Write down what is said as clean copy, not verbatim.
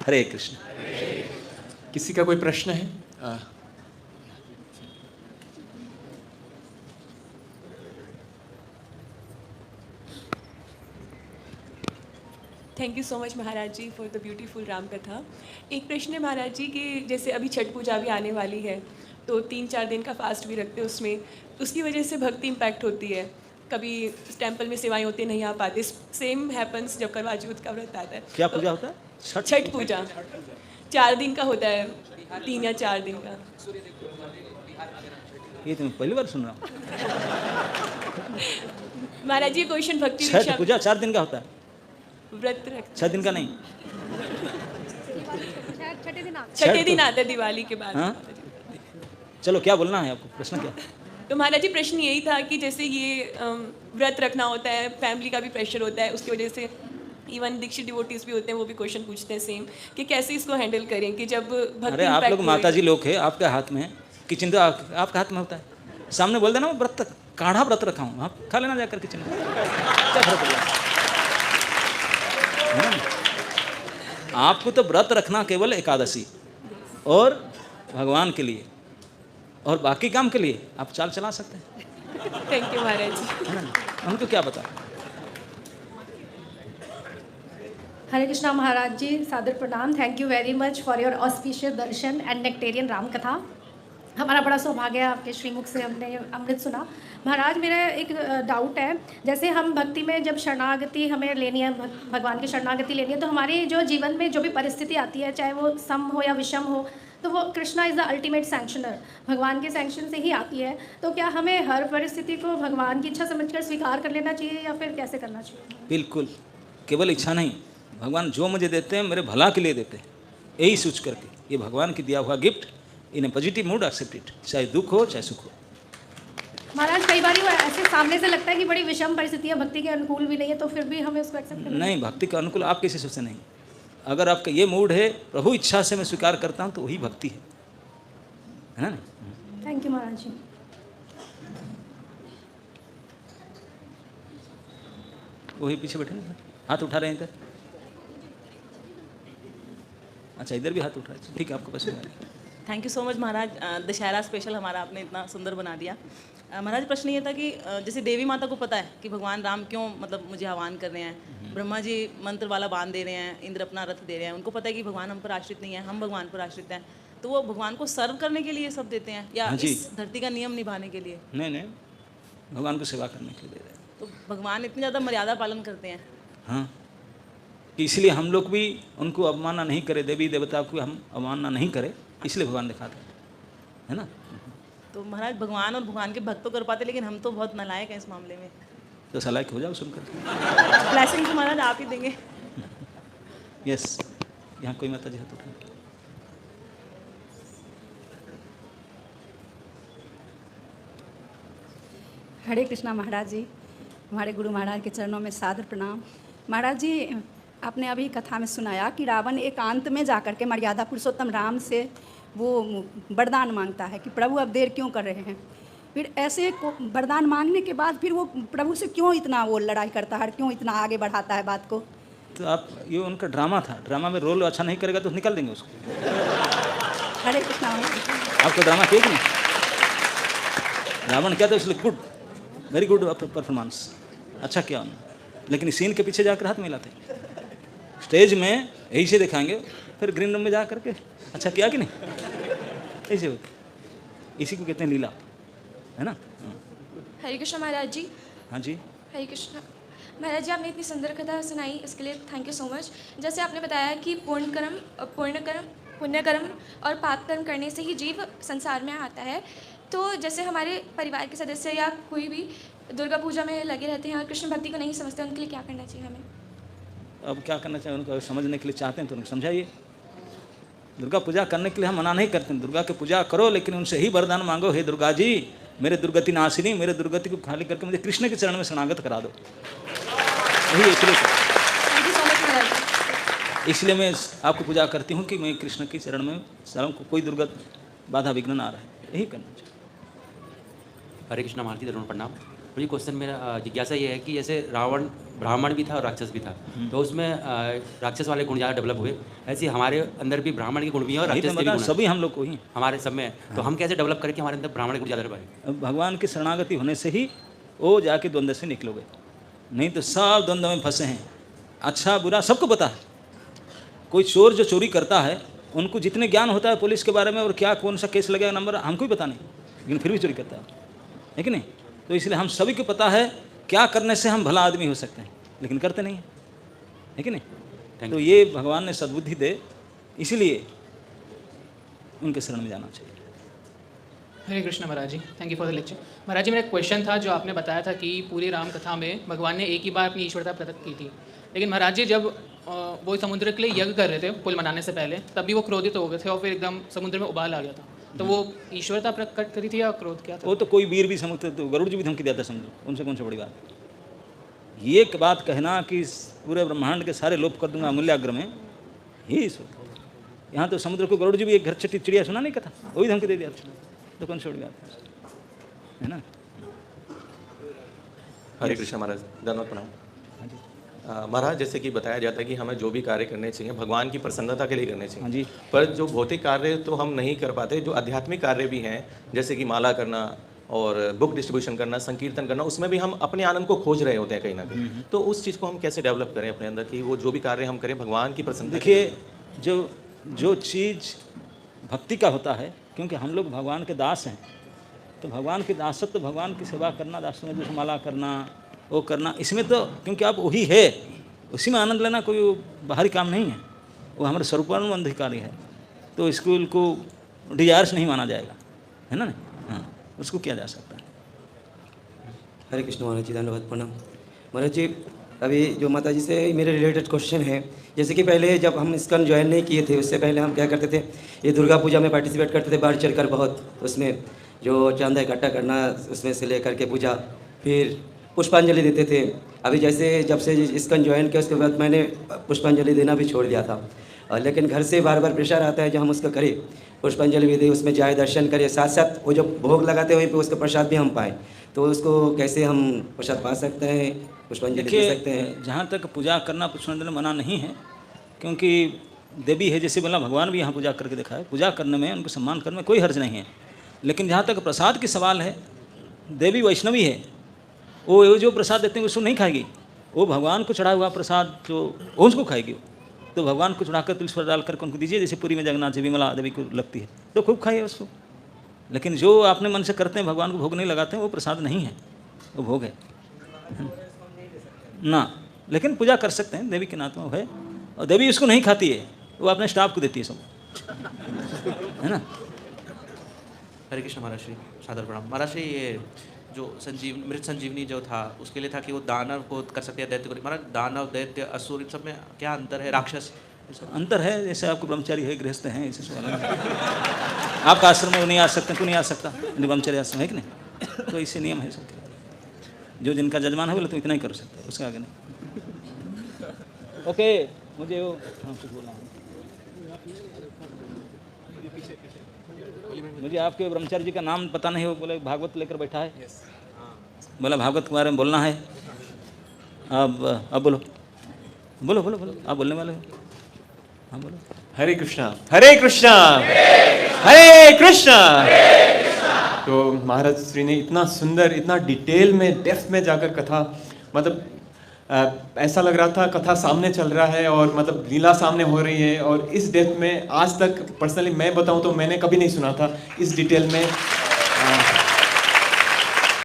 हरे कृष्ण। किसी का कोई प्रश्न है? Thank you so much Maharaj ji for the beautiful Ram katha. एक प्रश्न है महाराज जी कि जैसे अभी छठ पूजा भी आने वाली है, तो 3-4 दिन का फास्ट भी रखते हैं उसमें, उसकी वजह से भक्ति इम्पैक्ट होती है। कभी टेम्पल में सेवाएं होती नहीं आ पाती। सेम हैपन्स जब करवा चौथ का व्रत आता है। क्या पूजा होता है? छठ पूजा 4 दिन का होता है, 3 या 4 दिन का। ये तो मैं पहली बार सुन रहा हूँ। महाराज जी क्वेश्चन भक्ति छठ पूजा 4 दिन का होता है? व्रत रख 6 दिन का नहीं, छठे दिन आता है दिवाली के बाद। हाँ? चलो क्या बोलना है आपको, प्रश्न क्या? तो महाराज जी प्रश्न यही था कि जैसे ये व्रत रखना होता है, फैमिली का भी प्रेशर होता है, उसकी वजह से इवन दीक्षित डिवोटीज भी होते हैं, वो भी क्वेश्चन पूछते हैं सेम कि कैसे इसको हैंडल करें कि जब भक्ति। अरे आप लोग माता जी लोग है, आपके हाथ में है, किचन तो आपके हाथ में होता है। सामने बोल देना मैं व्रत काढ़ा व्रत रखा हूँ, आप खा लेना जाकर किचन में, क्या फर्क पड़ जाता है? आपको तो व्रत रखना केवल एकादशी और भगवान के लिए, और बाकी काम के लिए आप चाल चला सकते हैं। थैंक यू महाराज जी। उनको क्या पता। हरे कृष्णा महाराज जी, सादर प्रणाम। Thank you very much for your auspicious Darshan and nectarean Ram कथा। हमारा बड़ा सौभाग्य है आपके श्रीमुख से हमने अमृत सुना। महाराज मेरा एक डाउट है, जैसे हम भक्ति में जब शरणागति हमें लेनी है, भगवान की शरणागति लेनी है, तो हमारी जो जीवन में जो भी परिस्थिति आती है, चाहे वो सम हो या विषम हो, तो वो कृष्णा इज़ द अल्टीमेट सैंक्शनर, भगवान के सैंक्शन से ही आती है। तो क्या हमें हर परिस्थिति को भगवान की इच्छा समझकर स्वीकार कर लेना चाहिए या फिर कैसे करना चाहिए? बिल्कुल, केवल इच्छा नहीं, भगवान जो मुझे देते हैं मेरे भला के लिए देते हैं, यही सोच करके ये भगवान की दिया हुआ gift in a positive mood accept it, चाहे दुख हो चाहे सुख हो। महाराज कई बार वो ऐसे सामने से लगता है कि बड़ी विषम परिस्थितियाँ भक्ति के अनुकूल भी नहीं है, तो फिर भी हमें उसको एक्सेप्ट करना नहीं, भक्ति के अनुकूल आप कैसे सोचते? नहीं, अगर आपका ये मूड है प्रभु इच्छा से मैं स्वीकार करता हूँ तो वही भक्ति है ना? नहीं, थैंक यू महाराज जी। वही पीछे बैठे ना, हाथ उठा रहे हैं इधर। अच्छा, इधर भी हाथ उठा रहे हैं, ठीक है, आपको पसंद आ रही है। Thank you so much Maharaj, Dussehra special हमारा आपने इतना सुंदर बना दिया। महाराज प्रश्न ये था कि जैसे देवी माता को पता है कि भगवान राम क्यों मतलब मुझे आह्वान कर रहे हैं, ब्रह्मा जी मंत्र वाला बांध दे रहे हैं, इंद्र अपना रथ दे रहे हैं, उनको पता है कि भगवान हम पर आश्रित नहीं है, हम भगवान पर आश्रित हैं, तो वो भगवान को सर्व करने के लिए सब देते हैं या इस धरती का नियम निभाने के लिए? नहीं, भगवान को सेवा करने के लिए दे रहे हैं। तो भगवान इतनी ज़्यादा मर्यादा पालन करते हैं। हाँ, इसलिए हम लोग भी उनको अवमानना नहीं करें, देवी देवता को हम अवमानना नहीं करें, इसलिए भगवान दिखाते हैं ना। तो महाराज भगवान और भगवान के भक्त तो कर पाते, लेकिन हम तो बहुत नालायक हैं इस मामले में। तो सलाइक हो जाओ सुनकर। ब्लेसिंग तो महाराज आप ही देंगे। यस, यहाँ कोई माता जी हाथ उठाए। हरे कृष्णा महाराज जी, हमारे गुरु महाराज के चरणों में सादर प्रणाम। महाराज जी, आपने अभी कथा में सुनाया कि रावण एकांत में जाकर के मर्यादा पुरुषोत्तम राम से वो वरदान मांगता है कि प्रभु अब देर क्यों कर रहे हैं। फिर ऐसे वरदान मांगने के बाद फिर वो प्रभु से क्यों इतना वो लड़ाई करता है, क्यों इतना आगे बढ़ाता है बात को? तो आप, ये उनका ड्रामा था, ड्रामा में रोल अच्छा नहीं करेगा तो निकाल देंगे उसको। हरे कृष्णा। आपको ड्रामा किया कि नहीं? रावण क्या था, इसलिए गुड, वेरी गुड परफॉर्मेंस, अच्छा किया उन्होंने, लेकिन सीन के पीछे जाकर हाथ मिलाते, स्टेज में यही से दिखाएंगे, फिर ग्रीन रूम में जा करके अच्छा किया कि नहीं, ऐसे होते। इसी को कहते हैं लीला, है ना। हरे कृष्ण महाराज जी। हाँ जी। हरे कृष्ण महाराज जी, आपने इतनी सुंदर कथा सुनाई, इसके लिए थैंक यू सो मच। जैसे आपने बताया कि पुण्य कर्म और पाप कर्म करने से ही जीव संसार में आता है, तो जैसे हमारे परिवार के सदस्य या कोई भी दुर्गा पूजा में लगे रहते हैं और कृष्ण भक्ति को नहीं समझते, उनके लिए क्या करना चाहिए हमें? अब क्या करना चाहिए उनको, समझने के लिए चाहते हैं तो उनको समझाइए। दुर्गा पूजा करने के लिए हम मना नहीं करते हैं, दुर्गा की पूजा करो, लेकिन उनसे ही वरदान मांगो, हे दुर्गा जी मेरे दुर्गति नाशिनी, मेरे दुर्गति को खाली करके मुझे कृष्ण के चरण में शरणागत करा दो। यही इसलिए मैं आपको पूजा करती हूँ कि मैं कृष्ण के चरण में शरण को कोई दुर्गत बाधा विघ्न ना रहे, यही करना चाहिए। हरे कृष्णा महाराज जी, दरुण प्रणाम। मुझे क्वेश्चन मेरा जिज्ञासा ये है कि जैसे रावण ब्राह्मण भी था और राक्षस भी था, तो उसमें राक्षस वाले गुण ज़्यादा डेवलप हुए, ऐसे हमारे अंदर भी ब्राह्मण के गुण भी हैं और राक्षस के भी गुण हैं। सभी हम लोग को ही हमारे सब में है, तो हम कैसे डेवलप करें कि हमारे अंदर ब्राह्मण के गुण ज़्यादा बढ़े? भगवान की शरणागति होने से ही वो जाके द्वंद्व से निकलोगे, नहीं तो सब द्वंद्व में फंसे हैं। अच्छा बुरा सबको पता है। कोई चोर जो चोरी करता है उनको जितने ज्ञान होता है पुलिस के बारे में और क्या कौन सा केस लगेगा नंबर हमको भी पता नहीं, लेकिन फिर भी चोरी करता है कि नहीं? तो इसलिए हम सभी को पता है क्या करने से हम भला आदमी हो सकते हैं, लेकिन करते नहीं है कि नहीं? तो ये भगवान ने सद्बुद्धि दे, इसलिए उनके शरण में जाना चाहिए। Hare Krishna Maharaj ji, thank you for the lecture. Maharaj ji, मेरा एक क्वेश्चन था जो आपने बताया था कि पूरी राम कथा में भगवान ने एक ही बार अपनी ईश्वरता प्रकट की थी, लेकिन महाराज जी जब वो समुद्र के लिए यज्ञ कर रहे थे पुल बनाने से पहले, तब भी वो क्रोधित हो गए थे और फिर एकदम समुद्र में उबाल आ गया था, तो वो ईश्वरता प्रकट करी थी या क्रोध क्या था? वो तो कोई वीर भी समुद्र, तो गरुड़ जी भी धमकी देता समुद्र, उनसे कौन सी बड़ी बात? ये एक बात कहना कि पूरे ब्रह्मांड के सारे लोप कर दूंगा अमूल्याग्र में, ही ईश्वर। यहाँ तो समुद्र को गरुड़ जी भी एक घर छठी चिड़िया सुना नहीं कथा, वो भी धमकी दे दिया, तो कौन सी बड़ी बात है ना? हरे कृष्ण महाराज, धन्यवाद, प्रणाम। महाराज, जैसे कि बताया जाता है कि हमें जो भी कार्य करने चाहिए भगवान की प्रसन्नता के लिए करने चाहिए। जी। पर जो भौतिक कार्य तो हम नहीं कर पाते, जो आध्यात्मिक कार्य भी हैं, जैसे कि माला करना और बुक डिस्ट्रीब्यूशन करना, संकीर्तन करना, उसमें भी हम अपने आनंद को खोज रहे होते हैं कहीं ना कहीं। तो उस चीज़ को हम कैसे डेवलप करें अपने अंदर कि वो जो भी कार्य हम करें भगवान की प्रसन्नता? देखिए, जो चीज़ भक्ति का होता है, क्योंकि हम लोग भगवान के दास हैं, तो भगवान के दासत्व, भगवान की सेवा करना, दासों में जैसे माला करना, वो करना, इसमें तो क्योंकि आप वही है, उसी में आनंद लेना कोई बाहरी काम नहीं है, वो हमारे स्वरूपानुबंध अधिकारी है, तो स्कूल को डिजायर्स नहीं माना जाएगा, है ना? हाँ, उसको किया जा सकता है। हरे कृष्ण महाराज जी, धन्यवाद, प्रणाम। महाराज जी, अभी जो माता जी से मेरे रिलेटेड क्वेश्चन है, जैसे कि पहले जब हम ISKCON ज्वाइन नहीं किए थे, उससे पहले हम क्या करते थे, ये दुर्गा पूजा में पार्टिसिपेट करते थे, बढ़ चढ़ कर बहुत, उसमें जो चांदा इकट्ठा करना, उसमें से लेकर के पूजा, फिर पुष्पांजलि देते थे। अभी जैसे जब से ISKCON ज्वाइन किया उसके बाद मैंने पुष्पांजलि देना भी छोड़ दिया था, लेकिन घर से बार बार प्रेशर आता है जो हम उसको करें, पुष्पांजलि भी दें, उसमें जाए, दर्शन करें, साथ साथ वो जो भोग लगाते हैं वहीं पे उसका प्रसाद भी हम पाएँ, तो उसको कैसे हम प्रसाद पा सकते हैं, पुष्पांजलि दे सकते हैं? जहाँ तक पूजा करना पुष्पांजलि मना नहीं है, क्योंकि देवी है, जैसे बोला भगवान भी यहाँ पूजा करके देखा है, पूजा करने में, उनको सम्मान करने में कोई हर्ज नहीं है। लेकिन जहाँ तक प्रसाद की सवाल है, देवी वैष्णवी है, वो जो प्रसाद देते हैं उसको नहीं खाएगी, वो भगवान को चढ़ा हुआ प्रसाद जो उसको खाएगी, तो भगवान को चढ़ाकर तुलसी पर डाल करके उनको दीजिए, जैसे पूरी में जगन्नाथ जी विमला देवी को लगती है, तो खूब खाइए उसको। लेकिन जो आपने मन से करते हैं, भगवान को भोग नहीं लगाते हैं, वो प्रसाद नहीं है, वो भोग है ना। लेकिन पूजा कर सकते हैं, देवी के नाम में है, और देवी उसको नहीं खाती है, वो अपने स्टाफ को देती है सब, है ना? हरे कृष्ण महाराज श्री, सादर प्रणाम। महाराज श्री, ये जो मृत संजीवनी जो था उसके लिए था कि वो दानव को कर सकते हैं, दैत्य को। महाराज, दानव, दैत्य, असुर, इन सब में क्या अंतर है? राक्षस अंतर है, जैसे आपको ब्रह्मचारी है, गृहस्थ हैं, ऐसे सवाल आपका आश्रम में वो नहीं आ सकते, क्यों नहीं आ सकता? ब्रह्मचारी आश्रम है कि नहीं? तो इसे नियम है सबके, जो जिनका जजमान है बोले तो इतना ही कर सकते हैं, उसके आगे नहीं। ओके, मुझे वो कुछ बोलना है, मुझे आपके ब्रह्मचारी जी का नाम पता नहीं, वो बोले भागवत लेकर बैठा है, बोला भागवत के बारे में बोलना है। अब बोलो बोलो बोलो बोलो, आप बोलने वाले हो, हाँ बोलो। हरे कृष्णा, हरे कृष्णा, हरे कृष्णा। तो महाराज श्री ने इतना सुंदर, इतना डिटेल में, डेप्थ में जाकर कथा, मतलब ऐसा लग रहा था कथा सामने चल रहा है और मतलब लीला सामने हो रही है, और इस डेप्थ में आज तक पर्सनली मैं बताऊं तो मैंने कभी नहीं सुना था इस डिटेल में।